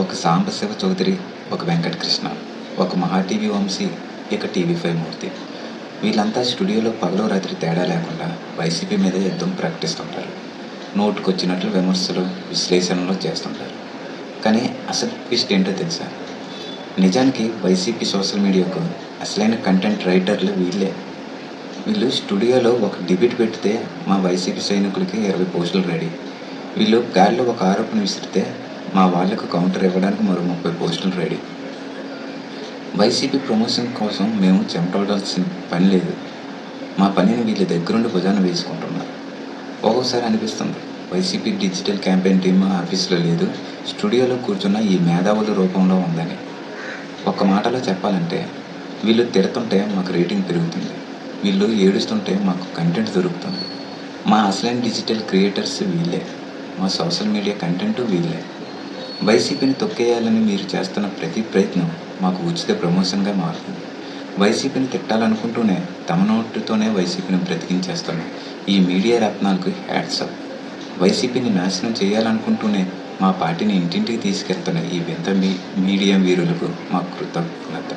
ఒక సాంబశివ చౌదరి, ఒక వెంకటకృష్ణ, ఒక మహా టీవీ వంశీ, ఇక టీవీ5 మూర్తి. వీళ్ళంతా స్టూడియోలో పగలు రాత్రి తేడా లేకుండా వైసీపీ మీద యుద్ధం ప్రకటిస్తుంటారు. నోటుకొచ్చినట్లు విమర్శలు, విశ్లేషణలు చేస్తుంటారు. కానీ అసలు ట్విస్ట్ ఏంటో తెలుసా? నిజానికి వైసీపీ సోషల్ మీడియాకు అసలైన కంటెంట్ రైటర్లు వీళ్ళే. వీళ్ళు స్టూడియోలో ఒక డిబేట్ పెడితే మా వైసీపీ సైనికులకి 20 పోస్టులు రెడీ. వీళ్ళు గాలిలో ఒక ఆరోపణ విసిరితే మా వాళ్ళకు కౌంటర్ ఇవ్వడానికి మరో 30 పోస్టులు రెడీ. వైసీపీ ప్రమోషన్ కోసం మేము చెమటోడాల్సిన పని లేదు. మా పనిని వీళ్ళ దగ్గరుండి భుజాన వేసుకుంటున్నారు. ఒక్కోసారి అనిపిస్తుంది వైసీపీ డిజిటల్ క్యాంపెయిన్ టీమ్ ఆఫీసులో లేదు, స్టూడియోలో కూర్చున్న ఈ మేధావుల రూపంలో ఉందని. ఒక మాటలో చెప్పాలంటే వీళ్ళు తిడుతుంటే మాకు రేటింగ్ పెరుగుతుంది, వీళ్ళు ఏడుస్తుంటే మాకు కంటెంట్ దొరుకుతుంది. మా అసలైన డిజిటల్ క్రియేటర్స్ వీళ్ళే, మా సోషల్ మీడియా కంటెంట్ వీళ్ళే. వైసీపీని తొక్కేయాలని మీరు చేస్తున్న ప్రతి ప్రయత్నం మాకు ఉచిత ప్రమోషన్గా మారుతుంది. వైసీపీని తిట్టాలనుకుంటూనే తమ నోటితోనే వైసీపీని బ్రతికించేస్తున్న ఈ మీడియా రత్నాలకు హ్యాట్స్ ఆఫ్. వైసీపీని నాశనం చేయాలనుకుంటూనే మా పార్టీని ఇంటింటికి తీసుకెళ్తున్న ఈ వింత మీడియా వీరులకు మా కృతజ్ఞత.